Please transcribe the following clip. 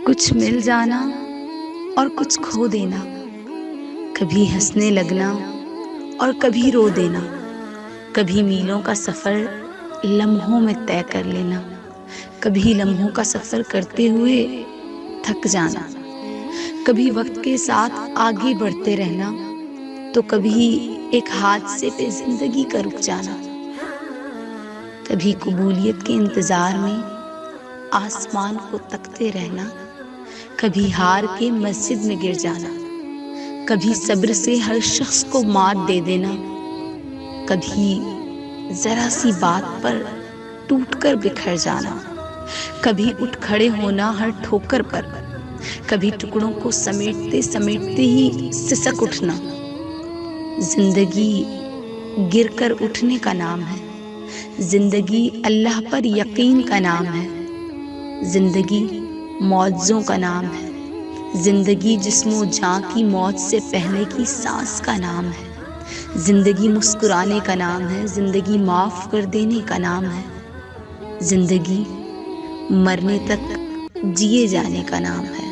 کچھ مل جانا اور کچھ کھو دینا، کبھی ہنسنے لگنا اور کبھی رو دینا، کبھی میلوں کا سفر لمحوں میں طے کر لینا، کبھی لمحوں کا سفر کرتے ہوئے تھک جانا، کبھی وقت کے ساتھ آگے بڑھتے رہنا تو کبھی ایک حادثے پہ زندگی کا رک جانا، کبھی قبولیت کے انتظار میں آسمان کو تکتے رہنا، کبھی ہار کے مسجد میں گر جانا، کبھی صبر سے ہر شخص کو مات دے دینا، کبھی ذرا سی بات پر ٹوٹ کر بکھر جانا، کبھی اٹھ کھڑے ہونا ہر ٹھوکر پر، کبھی ٹکڑوں کو سمیٹتے سمیٹتے ہی سسک اٹھنا۔ زندگی گر کر اٹھنے کا نام ہے، زندگی اللہ پر یقین کا نام ہے، زندگی معجزوں کا نام ہے، زندگی جسم و جاں کی موت سے پہلے کی سانس کا نام ہے، زندگی مسکرانے کا نام ہے، زندگی معاف کر دینے کا نام ہے، زندگی مرنے تک جیے جانے کا نام ہے۔